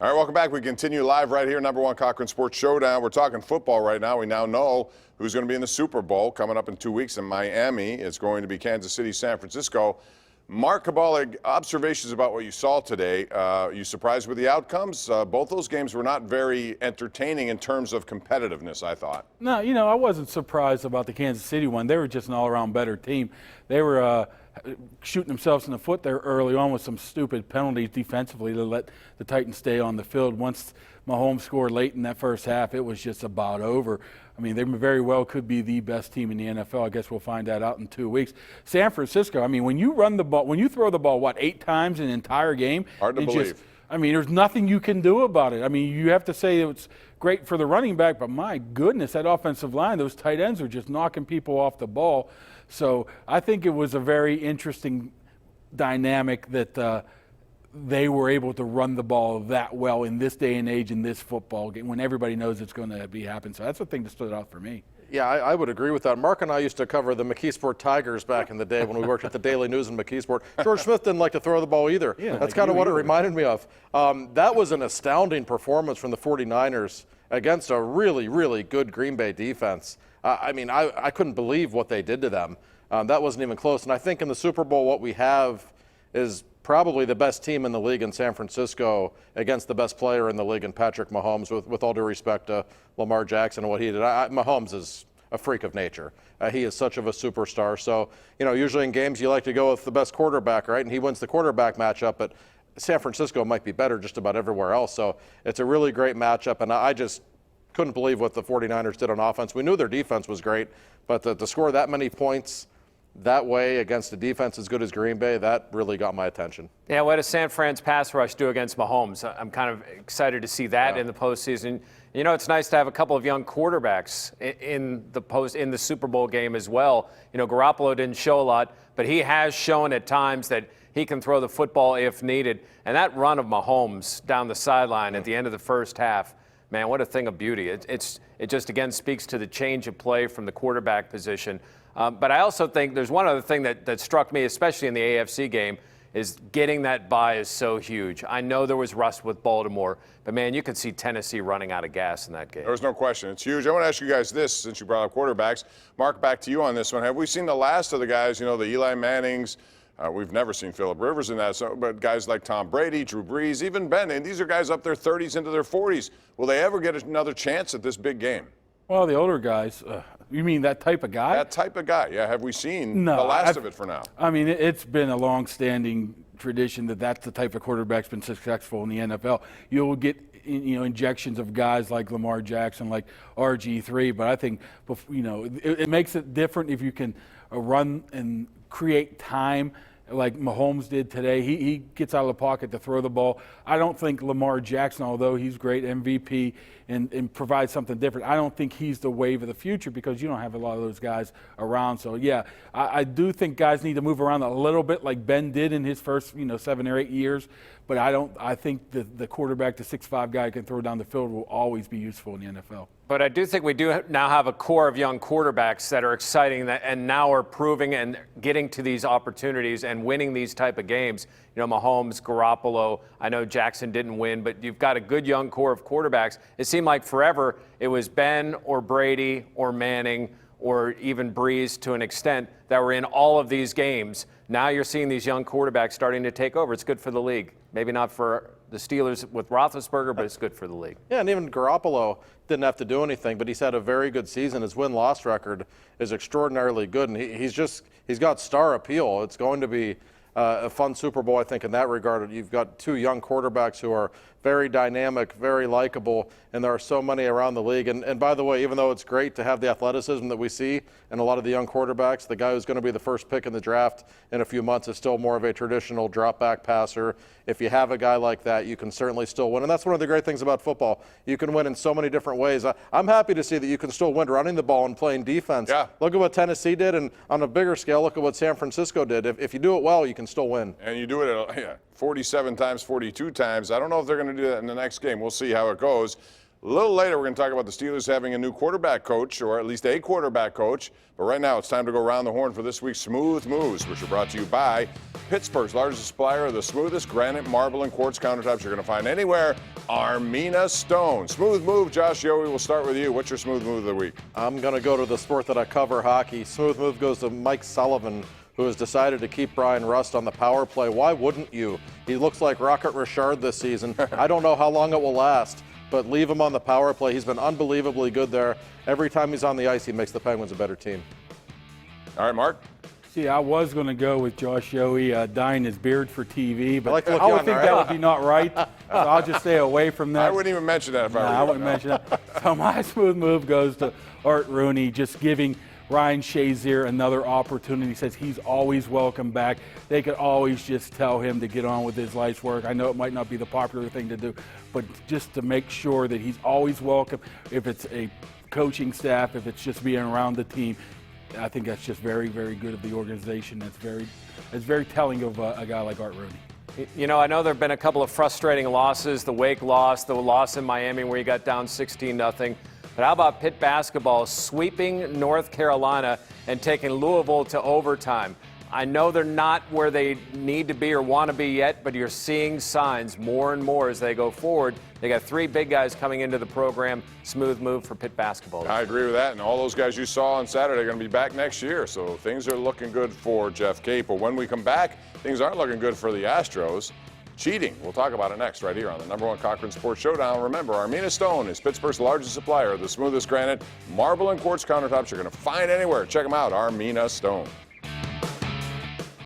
All right, welcome back. We continue live right here, #1 Cochran Sports Showdown. We're talking football right now. We now know who's going to be in the Super Bowl coming up in 2 weeks in Miami. It's going to be Kansas City, San Francisco. Mark Kaboly, observations about what you saw today. You surprised with the outcomes? Both those games were not very entertaining in terms of competitiveness, I thought. No, I wasn't surprised about the Kansas City one. They were just an all-around better team. They were shooting themselves in the foot there early on with some stupid penalties defensively to let the Titans stay on the field. Once Mahomes scored late in that first half, it was just about over. I mean, they very well could be the best team in the NFL. I guess we'll find that out in 2 weeks. San Francisco, I mean, when you run the ball, when you throw the ball, 8 times in an entire game? Hard to believe. There's nothing you can do about it. I mean, you have to say it's great for the running back, but my goodness, that offensive line, those tight ends are just knocking people off the ball. So I think it was a very interesting dynamic that they were able to run the ball that well in this day and age in this football game when everybody knows it's going to be happening. So that's the thing that stood out for me. Yeah, I would agree with that. Mark and I used to cover the McKeesport Tigers back in the day when we worked at the Daily News in McKeesport. George Smith didn't like to throw the ball either. Yeah, that's kind of what it reminded me of. That was an astounding performance from the 49ers against a really, really good Green Bay defense. I couldn't believe what they did to them. That wasn't even close. And I think in the Super Bowl what we have is probably the best team in the league in San Francisco against the best player in the league in Patrick Mahomes, with all due respect to Lamar Jackson and what he did. Mahomes is a freak of nature. He is such of a superstar. So, usually in games you like to go with the best quarterback, right? And he wins the quarterback matchup, but San Francisco might be better just about everywhere else. So it's a really great matchup, and I just couldn't believe what the 49ers did on offense. We knew their defense was great, but to score that many points that way against a defense as good as Green Bay, that really got my attention. Yeah, what does San Fran's pass rush do against Mahomes? I'm kind of excited to see that in the postseason. It's nice to have a couple of young quarterbacks in the Super Bowl game as well. Garoppolo didn't show a lot, but he has shown at times that he can throw the football if needed. And that run of Mahomes down the sideline at the end of the first half, man, what a thing of beauty. It just, again, speaks to the change of play from the quarterback position. But I also think there's one other thing that struck me, especially in the AFC game, is getting that bye is so huge. I know there was rust with Baltimore, but, man, you could see Tennessee running out of gas in that game. There was no question. It's huge. I want to ask you guys this, since you brought up quarterbacks. Mark, back to you on this one. Have we seen the last of the guys, the Eli Mannings? We've never seen Phillip Rivers in that, but guys like Tom Brady, Drew Brees, even Ben, and these are guys up their 30s into their 40s. Will they ever get another chance at this big game? Well, the older guys, you mean that type of guy? That type of guy, yeah. Have we seen the last of it for now? I mean, it's been a long-standing tradition that's the type of quarterback's been successful in the NFL. You'll get injections of guys like Lamar Jackson, like RG3, but I think it makes it different if you can run and create time like Mahomes did today. He gets out of the pocket to throw the ball. I don't think Lamar Jackson, although he's great MVP and provides something different, I don't think he's the wave of the future because you don't have a lot of those guys around. So, yeah, I do think guys need to move around a little bit like Ben did in his first 7 or 8 years. But I think the quarterback, the 6'5" guy who can throw down the field will always be useful in the NFL. But I do think we do now have a core of young quarterbacks that are exciting and now are proving and getting to these opportunities and winning these type of games. Mahomes, Garoppolo, I know Jackson didn't win, but you've got a good young core of quarterbacks. It seemed like forever it was Ben or Brady or Manning or even Breeze to an extent that were in all of these games. Now you're seeing these young quarterbacks starting to take over. It's good for the league. Maybe not for the Steelers with Roethlisberger, but it's good for the league. Yeah, and even Garoppolo didn't have to do anything, but he's had a very good season. His win-loss record is extraordinarily good, and he's got star appeal. It's going to be a fun Super Bowl, I think, in that regard. You've got two young quarterbacks who are very dynamic, very likable, and there are so many around the league. And by the way, even though it's great to have the athleticism that we see in a lot of the young quarterbacks, the guy who's going to be the first pick in the draft in a few months is still more of a traditional drop-back passer. If you have a guy like that, you can certainly still win. And that's one of the great things about football. You can win in so many different ways. I'm happy to see that you can still win running the ball and playing defense. Yeah. Look at what Tennessee did, and on a bigger scale, look at what San Francisco did. If you do it well, you can still win. And you do it 47 times, 42 times. I don't know if they're going to do that in the next game. We'll see how it goes. A little later, we're going to talk about the Steelers having a new quarterback coach, or at least a quarterback coach. But right now, it's time to go around the horn for this week's Smooth Moves, which are brought to you by Pittsburgh's largest supplier of the smoothest granite, marble, and quartz countertops you're going to find anywhere, Armina Stone. Smooth Move, Josh Yohe, we'll start with you. What's your Smooth Move of the week? I'm going to go to the sport that I cover, hockey. Smooth move goes to Mike Sullivan, who has decided to keep Brian Rust on the power play. Why wouldn't you? He looks like Rocket Richard this season. I don't know how long it will last, but leave him on the power play. He's been unbelievably good there. Every time he's on the ice, he makes the Penguins a better team. All right, Mark? See, I was going to go with Josh Yohe dyeing his beard for TV, but I like to look would young, think right? that would be not right, so I'll just stay away from that. I wouldn't even mention that if I were you. I wouldn't mention that. So my smooth move goes to Art Rooney, just giving Ryan Shazier another opportunity. He says he's always welcome back. They could always just tell him to get on with his life's work. I know it might not be the popular thing to do, but just to make sure that he's always welcome, if it's a coaching staff, if it's just being around the team. I think that's just very, very good of the organization. That's very telling of a guy like Art Rooney. You know, I know there have been a couple of frustrating losses, the Wake loss, the loss in Miami where you got down 16-0. But how about Pitt basketball sweeping North Carolina and taking Louisville to overtime? I know they're not where they need to be or want to be yet, but you're seeing signs more and more as they go forward. They got three big guys coming into the program. Smooth move for Pitt basketball. I agree with that, and all those guys you saw on Saturday are going to be back next year, so things are looking good for Jeff Capel. When we come back, things aren't looking good for the Astros. Cheating. We'll talk about it next right here on the #1 Cochran Sports Showdown. Remember, Armina Stone is Pittsburgh's largest supplier of the smoothest granite, marble, and quartz countertops you're going to find anywhere. Check them out, Armina Stone.